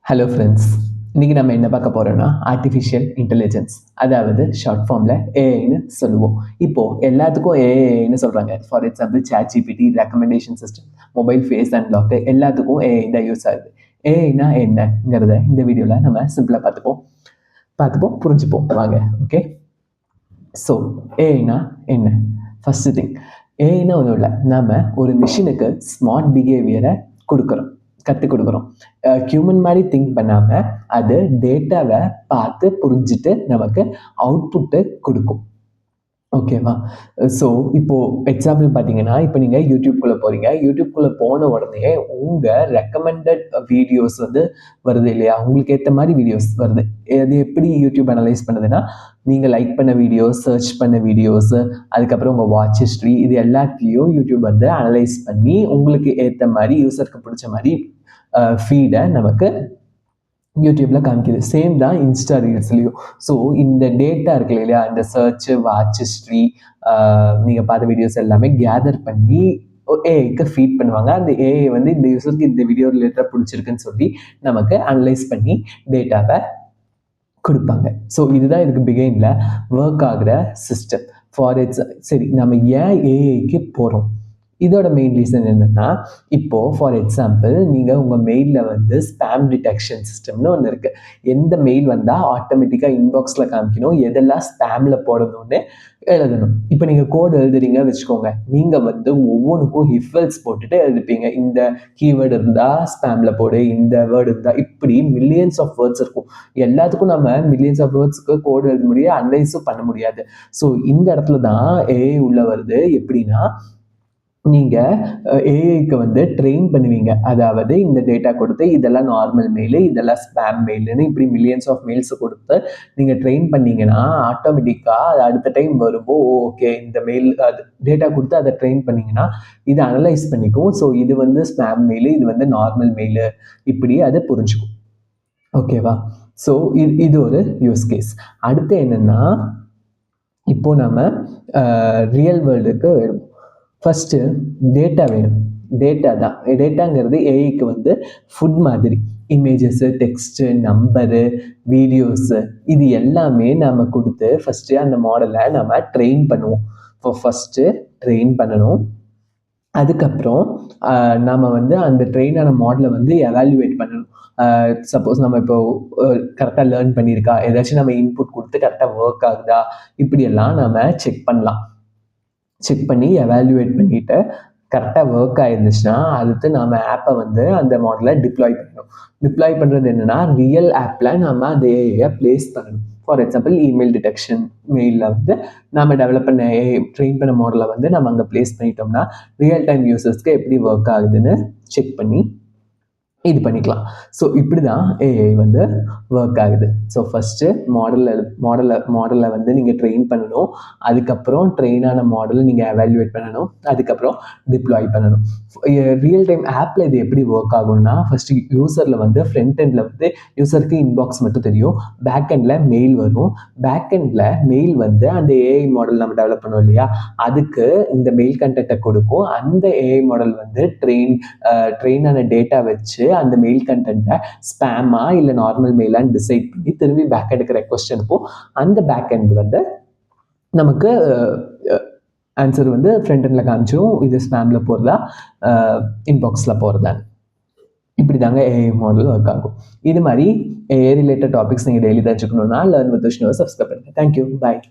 Hello friends, இன்றைக்கி நம்ம என்ன பார்க்க போகிறோன்னா ஆர்டிஃபிஷியல் இன்டெலிஜென்ஸ், அதாவது ஷார்ட் ஃபார்மில் ஏஐன்னு சொல்லுவோம். இப்போது எல்லாத்துக்கும் ஏஐன்னு சொல்கிறாங்க. For example ChatGPT, recommendation system, mobile face unlock, எல்லாத்துக்கும் ஏஐ தான் யூஸ் ஆகுது. ஏஐனா என்னங்கிறத இந்த வீடியோவில் நம்ம சிம்பிளாக பார்த்துப்போம் புரிஞ்சுப்போம் வாங்க. ஓகே, ஸோ ஏஐனா என்ன? ஃபஸ்ட்டு திங், ஏஐனா ஒன்றும் இல்லை, நம்ம ஒரு மிஷினுக்கு ஸ்மார்ட் பிஹேவியரை கற்றுக் கொடுக்குறோம். ஹியூமன் மாதிரி திங்க் பண்ணாமல் அது டேட்டாவை பார்த்து புரிஞ்சுட்டு நமக்கு அவுட்புட்டு கொடுக்கும். ஓகேவா? ஸோ இப்போது எக்ஸாம்பிள் பார்த்தீங்கன்னா, இப்போ நீங்கள் யூடியூப்குள்ளே போகிறீங்க. யூடியூப்குள்ளே போன உடனே உங்கள் ரெக்கமெண்டட் வீடியோஸ் வந்து வருது இல்லையா? உங்களுக்கு ஏற்ற மாதிரி வீடியோஸ் வருது. அது எப்படி யூடியூப் அனலைஸ் பண்ணுதுன்னா, நீங்கள் லைக் பண்ண வீடியோஸ், சர்ச் பண்ண வீடியோஸு, அதுக்கப்புறம் உங்கள் வாட்ச் ஹிஸ்ட்ரி, இது எல்லாத்தையும் யூடியூப் வந்து அனலைஸ் பண்ணி உங்களுக்கு ஏற்ற மாதிரி, யூசருக்கு பிடிச்ச மாதிரி ஃபீடை நமக்கு யூடியூப்பில் காமிக்குது. சேம் தான் இன்ஸ்டா ரீல்ஸ்லையும். ஸோ இந்த டேட்டா இருக்கு இல்லையா, இந்த சர்ச்சு, வாட்ச் ஹிஸ்ட்ரி, நீங்கள் பார்த்த வீடியோஸ் எல்லாமே கேதர் பண்ணி ஏஐக்கு ஃபீட் பண்ணுவாங்க. அந்த ஏஐ வந்து இந்த யூசருக்கு இந்த வீடியோ ரிலேட்டடாக பிடிச்சிருக்குன்னு சொல்லி நமக்கு அனலைஸ் பண்ணி டேட்டாவை கொடுப்பாங்க. ஸோ இதுதான் இதுக்கு பிகைனில் ஒர்க் ஆகிற சிஸ்டம். சரி, நம்ம ஏன் ஏஐக்கு போகிறோம்? இதோட மெயின் ரீசன் என்னென்னா, இப்போது ஃபார் எக்ஸாம்பிள் நீங்கள் உங்கள் மெயிலில் வந்து ஸ்பேம் டிடெக்ஷன் சிஸ்டம்னு ஒன்று இருக்குது. எந்த மெயில் வந்தால் ஆட்டோமேட்டிக்காக இன்பாக்ஸில் காமிக்கணும், எதெல்லாம் ஸ்பேமில் போடணும்னு எழுதணும். இப்போ நீங்கள் கோடு எழுதுறீங்க வச்சுக்கோங்க, நீங்கள் வந்து ஒவ்வொன்றுக்கும் ஹிஃபல்ஸ் போட்டுட்டு எழுதிப்பீங்க. இந்த கீவேர்டு இருந்தால் ஸ்பேமில் போடு, இந்த வேர்டு இருந்தால், இப்படி மில்லியன்ஸ் ஆஃப் வேர்ட்ஸ் இருக்கும். எல்லாத்துக்கும் நம்ம மில்லியன்ஸ் ஆஃப் வேர்ட்ஸ்க்கு கோடு எழுத முடியாது, அனலைஸும் பண்ண முடியாது. ஸோ இந்த இடத்துல தான் ஏஐ உள்ள வருது. எப்படின்னா, நீங்கள் ஏஐக்கு வந்து ட்ரெயின் பண்ணுவீங்க. அதாவது இந்த டேட்டா கொடுத்து இதெல்லாம் நார்மல் மெயிலு, இதெல்லாம் ஸ்பேம் மெயிலுன்னு இப்படி மில்லியன்ஸ் ஆஃப் மெயில்ஸை கொடுத்து நீங்கள் ட்ரெயின் பண்ணிங்கன்னா ஆட்டோமேட்டிக்காக அது அடுத்த டைம் வரும்போது ஓகே இந்த மெயில் அது டேட்டா கொடுத்து அதை ட்ரெயின் பண்ணிங்கன்னா இது அனலைஸ் பண்ணிக்கும். ஸோ இது வந்து ஸ்பேம் மெயிலு, இது வந்து நார்மல் மெயிலு, இப்படி அதை புரிஞ்சுக்கும். ஓகேவா? ஸோ இது ஒரு யூஸ் கேஸ். அடுத்து என்னென்னா, இப்போது நம்ம ரியல் வேர்ல்டுக்கு வரும். ஃபஸ்ட்டு டேட்டா வேணும். டேட்டாங்கிறது ஏஐக்கு வந்து ஃபுட் மாதிரி. இமேஜஸ்ஸு, டெக்ஸ்ட்டு, நம்பரு, வீடியோஸு, இது எல்லாமே நம்ம கொடுத்து ஃபஸ்ட்டு அந்த மாடலை நம்ம ட்ரெயின் பண்ணுவோம். ஃபஸ்ட்டு ட்ரெயின் பண்ணணும். அதுக்கப்புறம் நம்ம வந்து அந்த ட்ரெயினான மாடலை வந்து எவாலுவேட் பண்ணணும். சப்போஸ் நம்ம இப்போ கரெக்டாக லேர்ன் பண்ணியிருக்கா, ஏதாச்சும் நம்ம இன்புட் கொடுத்து கரெக்டாக ஒர்க் ஆகுதா, இப்படியெல்லாம் நம்ம செக் பண்ணி எவாலுவேட் பண்ணிவிட்டு கரெக்டாக ஒர்க் ஆயிருந்துச்சுன்னா அடுத்து நம்ம ஆப்பை வந்து அந்த மாடலில் டிப்ளாய் பண்ணணும். டிப்ளாய் பண்ணுறது என்னென்னா, ரியல் ஆப்பில் நம்ம அந்த ஏஐயை ப்ளேஸ் பண்ணணும். ஃபார் எக்ஸாம்பிள் இமெயில் டிடெக்ஷன் மெயிலில் வந்து நம்ம டெவலப் பண்ண ட்ரெயின் பண்ண மாடலை வந்து நம்ம அங்கே ப்ளேஸ் பண்ணிட்டோம்னா ரியல் டைம் யூசர்ஸ்க்கு எப்படி ஒர்க் ஆகுதுன்னு செக் பண்ணி இது பண்ணிக்கலாம். ஸோ இப்படி தான் ஏஐ வந்து ஒர்க் ஆகுது. ஸோ ஃபஸ்ட்டு மாடலை வந்து நீங்கள் ட்ரெயின் பண்ணணும். அதுக்கப்புறம் ட்ரெயினான மாடலை நீங்கள் எவாலுவேட் பண்ணணும். அதுக்கப்புறம் டிப்ளாய் பண்ணணும். ரியல் டைம் ஆப்பில் இது எப்படி ஒர்க் ஆகும்னா, ஃபஸ்ட்டு யூசரில் வந்து ஃப்ரண்ட் எண்டில் வந்து யூசருக்கு இன்பாக்ஸ் மட்டும் தெரியும். பேக் எண்டில் மெயில் வரும். பேக் எண்டில் மெயில் வந்து அந்த ஏஐ மாடல் நம்ம டெவலப் பண்ணோம் இல்லையா, அதுக்கு இந்த மெயில் கண்டென்ட்டை கொடுக்கும். அந்த ஏஐ மாடல் வந்து ட்ரெயினான டேட்டா வச்சு அந்த மெயில் கண்டென்ட்டை ஸ்பேமா இல்லை நார்மல் மெயிலான்னு டிசைட் பண்ணி திரும்பி பேக் எண்டுக்கு ரெக்வஸ்ட் அனுப்பும். அந்த பேக் எண்ட் வந்து நமக்கு ஆன்சர் வந்து ஃப்ரண்ட் எண்டில் காமிச்சிடும், இது ஸ்பேமில் போகிறதா இன்பாக்ஸில் போகிறதா. இப்படி தாங்க ஏஐ மாடல் ஒர்க் ஆகும். இது மாதிரி ஏஐ ரிலேட்டட் டாபிக்ஸ் நீங்கள் டெய்லி தெரிஞ்சுக்கணுன்னா லேர்ன் வித் விஷ்ணுவை சப்ஸ்கிரைப் பண்ணுங்கள். தேங்க்யூ, பாய்.